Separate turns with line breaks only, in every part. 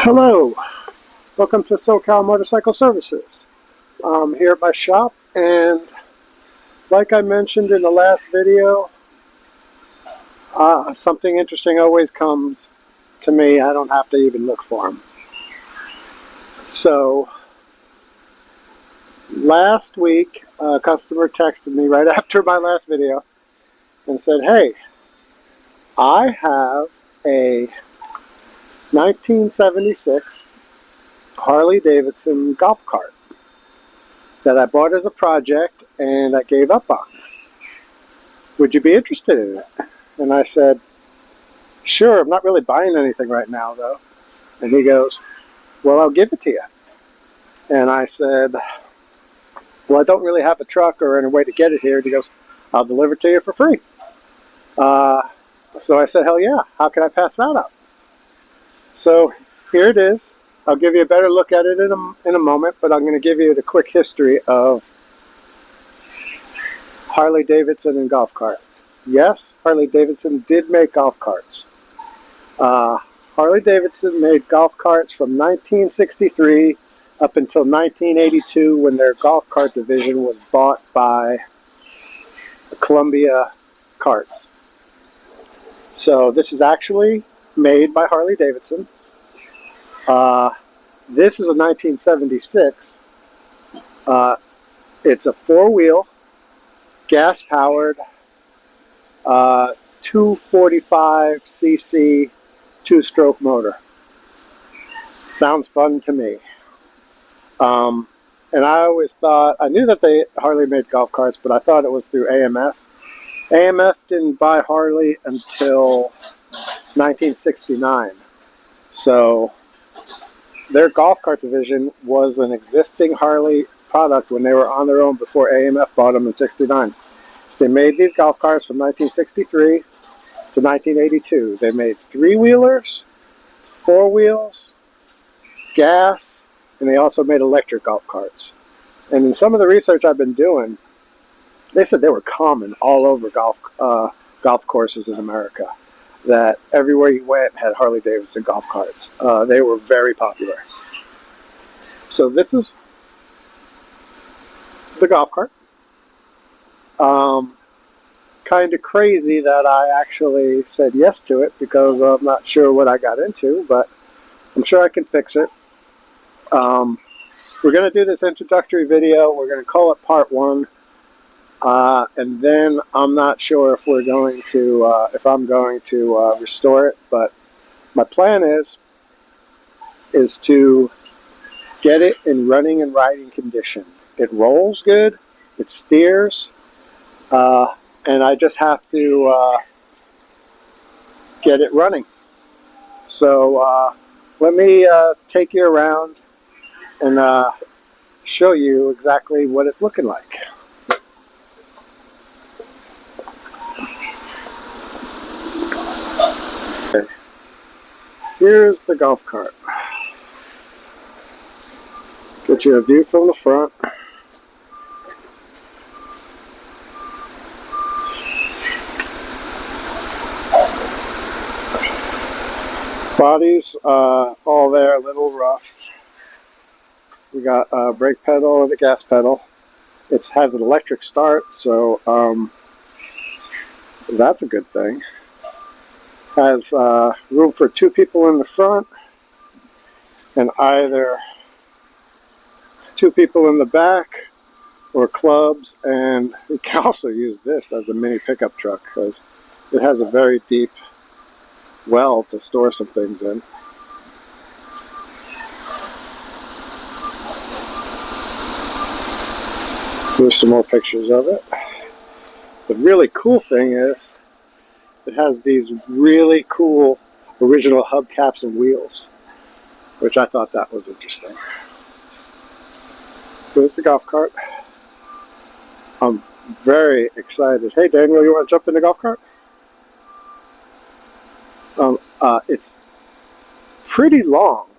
Hello, welcome to SoCal Motorcycle Services. I'm here at my shop, and like I mentioned in the last video, something interesting always comes to me. I don't have to even look for them. So last week, a customer texted me right after my last video and said, "Hey, I have a 1976 Harley Davidson golf cart that I bought as a project and I gave up on. Would you be interested in it?" And I said, "Sure, I'm not really buying anything right now though." And he goes, "Well, I'll give it to you." And I said, "Well, I don't really have a truck or any way to get it here." And he goes, "I'll deliver it to you for free." So I said, "Hell yeah, how can I pass that up?" So here it is. I'll give you a better look at it in a moment, but I'm going to give you the quick history of Harley Davidson and golf carts. Yes, Harley Davidson did make golf carts. Harley Davidson made golf carts from 1963 up until 1982 when their golf cart division was bought by Columbia Carts. So this is actually made by Harley Davidson. This is a 1976. It's a four-wheel, gas-powered, 245cc two-stroke motor. Sounds fun to me. And I always thought, I knew that Harley made golf carts, but I thought it was through AMF. AMF didn't buy Harley until 1969. So their golf cart division was an existing Harley product when they were on their own before AMF bought them in '69. They made these golf carts from 1963 to 1982. They made three-wheelers, four wheels, gas, and they also made electric golf carts. And in some of the research I've been doing, they said they were common all over golf courses in America. That everywhere you went had Harley Davidson golf carts. They were very popular. So this is the golf cart. Kind of crazy that I actually said yes to it because I'm not sure what I got into, but I'm sure I can fix it. We're going to do this introductory video. We're going to call it part one. And then I'm not sure if we're going to, if I'm going to restore it, but my plan is to get it in running and riding condition. It rolls good, it steers, and I just have to get it running. So let me take you around and show you exactly what it's looking like. Here's the golf cart. Get you a view from the front. Body's all there, a little rough. We got a brake pedal and a gas pedal. It has an electric start, so that's a good thing. Has room for two people in the front and either two people in the back or clubs, and you can also use this as a mini pickup truck because it has a very deep well to store some things in. Here's some more pictures of it. The really cool thing is it has these really cool original hubcaps and wheels, which I thought that was interesting. Here's the golf cart. I'm very excited. Hey Daniel, you want to jump in the golf cart? It's pretty long.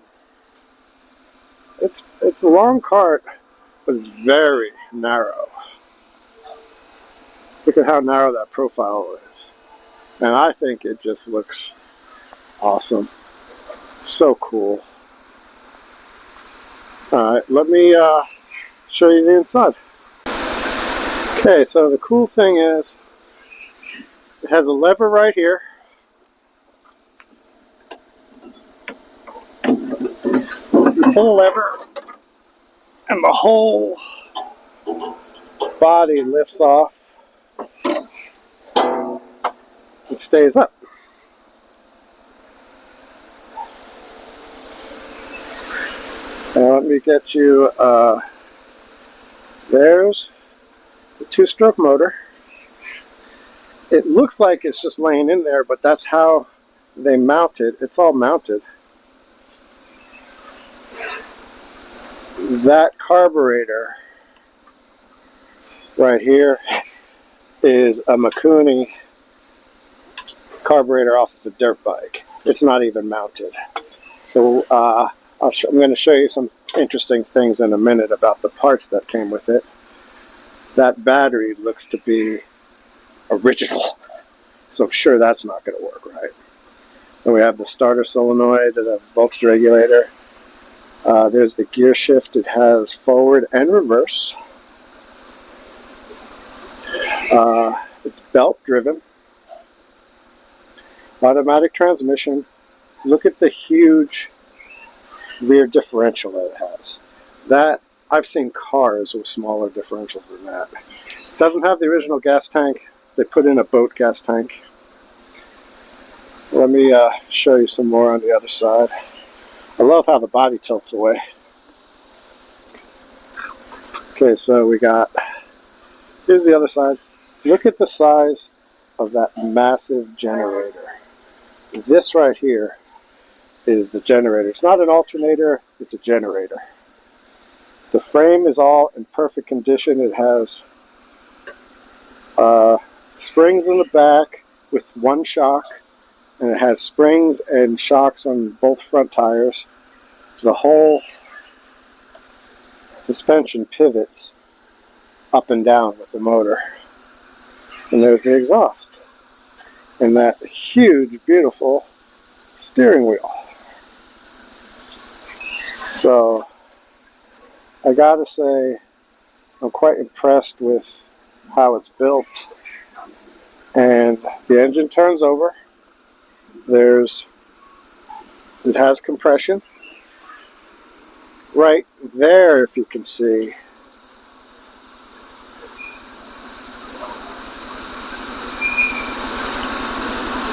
It's a long cart, but it's very narrow. Look at how narrow that profile is. And I think it just looks awesome. So cool. Alright, let me show you the inside. Okay, so the cool thing is it has a lever right here. You pull the lever and the whole body lifts off and stays up. Now let me get you, there's the two-stroke motor. It looks like it's just laying in there, but that's how they mount it. It's all mounted. That carburetor right here is a Mikuni carburetor off of the dirt bike. It's not even mounted. So I'm going to show you some interesting things in a minute about the parts that came with it. That battery looks to be original, so I'm sure that's not going to work right. Then we have the starter solenoid, the voltage regulator. There's the gear shift. It has forward and reverse. It's belt driven. Automatic transmission. Look at the huge rear differential that it has. That, I've seen cars with smaller differentials than that. It doesn't have the original gas tank. They put in a boat gas tank. Let me show you some more on the other side. I love how the body tilts away. Okay, so we got, here's the other side. Look at the size of that massive generator. This right here is the generator. It's not an alternator, it's a generator. The frame is all in perfect condition. It has springs in the back with one shock, and it has springs and shocks on both front tires. The whole suspension pivots up and down with the motor. And there's the exhaust. And that huge, beautiful steering wheel. So, I gotta say, I'm quite impressed with how it's built. And the engine turns over. It has compression. Right there, if you can see.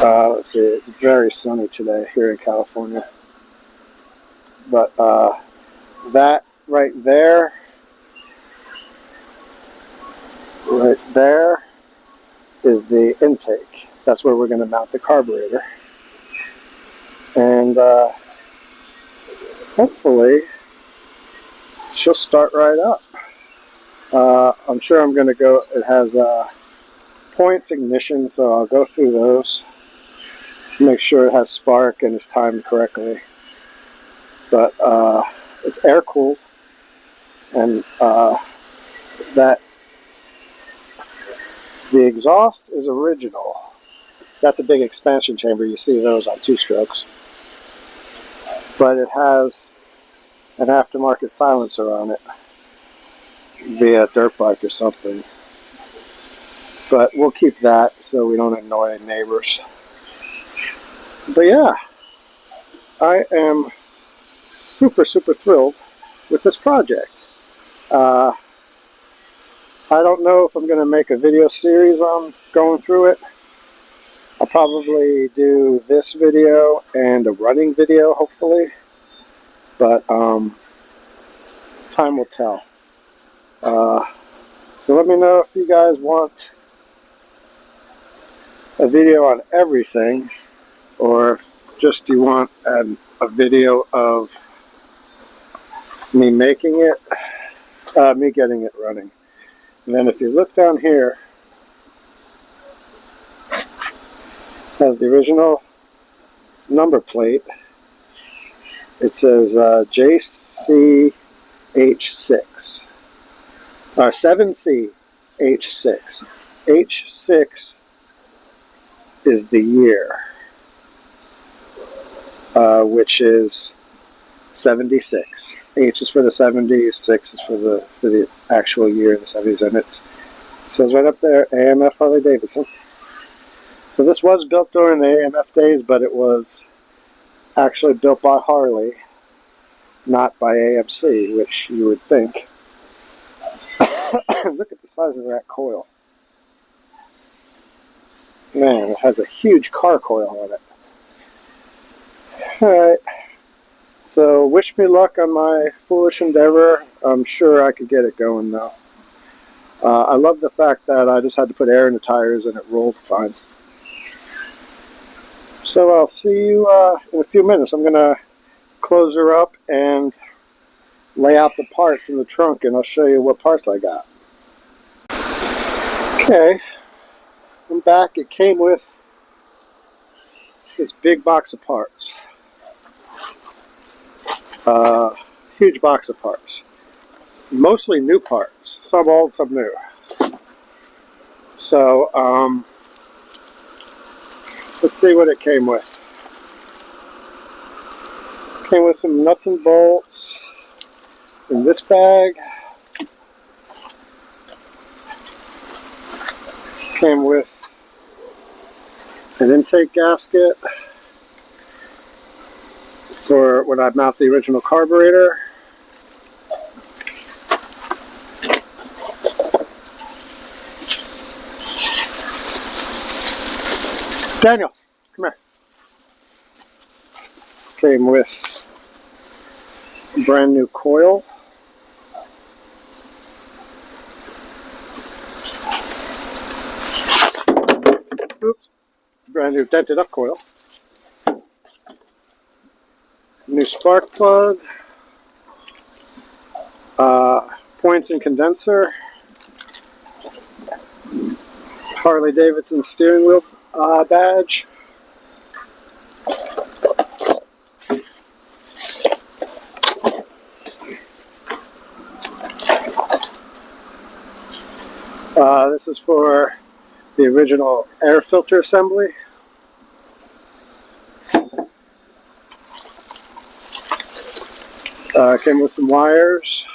Let's see, it's very sunny today here in California. But that right there is the intake. That's where we're going to mount the carburetor. And hopefully she'll start right up. I'm sure I'm going to go, it has points ignition, so I'll go through those to make sure it has spark and is timed correctly. But it's air cooled, and that the exhaust is original. That's a big expansion chamber. You see those on two strokes. But it has an aftermarket silencer on it via dirt bike or something. But we'll keep that so we don't annoy neighbors. But yeah, I am super thrilled with this project. I don't know if I'm going to make a video series on going through it. I'll probably do this video and a running video, hopefully. But time will tell. So let me know if you guys want a video on everything, or if just you want a video of me making it, me getting it running. And then if you look down here, it has the original number plate. It says JCH6 or 7CH6. H6 is the year, which is 76. H is for the 70s, 6 is for the actual year, the 70s, and it says right up there, AMF Harley Davidson. So this was built during the AMF days, but it was actually built by Harley, not by AMC, which you would think. Look at the size of that coil. Man, it has a huge car coil on it. Alright, so wish me luck on my foolish endeavor. I'm sure I could get it going though. I love the fact that I just had to put air in the tires and it rolled fine. So I'll see you in a few minutes. I'm going to close her up and lay out the parts in the trunk, and I'll show you what parts I got. Okay, I'm back. It came with this big box of parts. Huge box of parts. Mostly new parts. Some old, some new. So, let's see what it came with. Came with some nuts and bolts in this bag. Came with an intake gasket for when I mount the original carburetor. Daniel, come here. Came with a brand new coil. Oops. Brand new dented up coil. New spark plug. Points and condenser. Harley Davidson steering wheel badge. This is for the original air filter assembly. Came with some wires.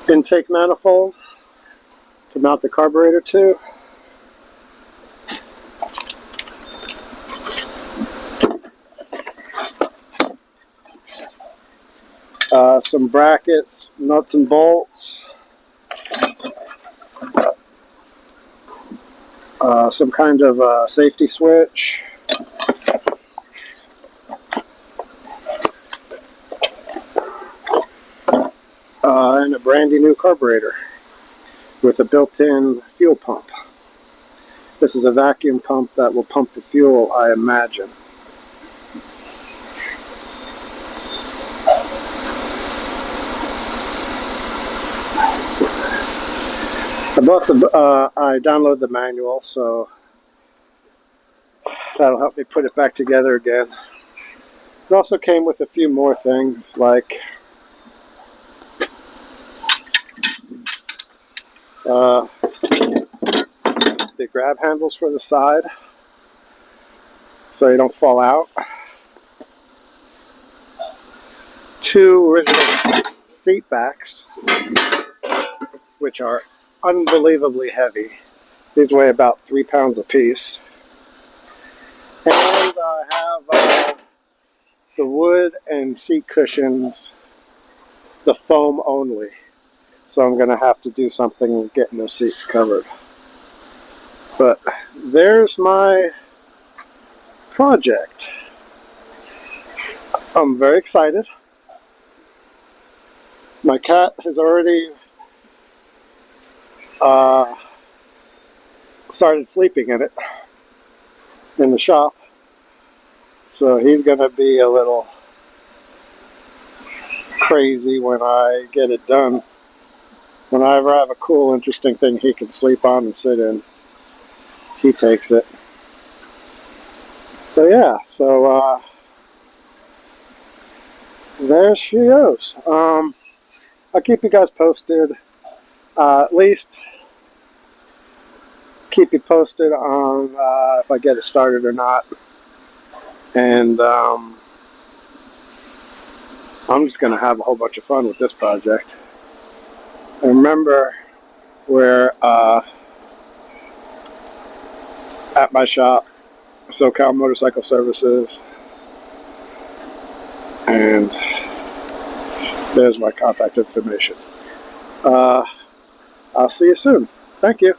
Intake manifold to mount the carburetor to. Some brackets, nuts and bolts. Some kind of safety switch. And a brandy new carburetor with a built-in fuel pump. This is a vacuum pump that will pump the fuel, I imagine. I downloaded the manual, so that'll help me put it back together again. It also came with a few more things, like the grab handles for the side, so you don't fall out. 2 original seat backs, which are unbelievably heavy. These weigh about 3 pounds a piece. And I have the wood and seat cushions, the foam only. So I'm going to have to do something getting those seats covered. But there's my project. I'm very excited. My cat has already started sleeping in it in the shop, so he's gonna be a little crazy when I get it done. Whenever I have a cool, interesting thing he can sleep on and sit in, he takes it. So yeah, there she goes. I'll keep you guys posted. At least keep you posted on if I get it started or not. And I'm just going to have a whole bunch of fun with this project. I remember we're at my shop, SoCal Motorcycle Services, and there's my contact information. I'll see you soon. Thank you.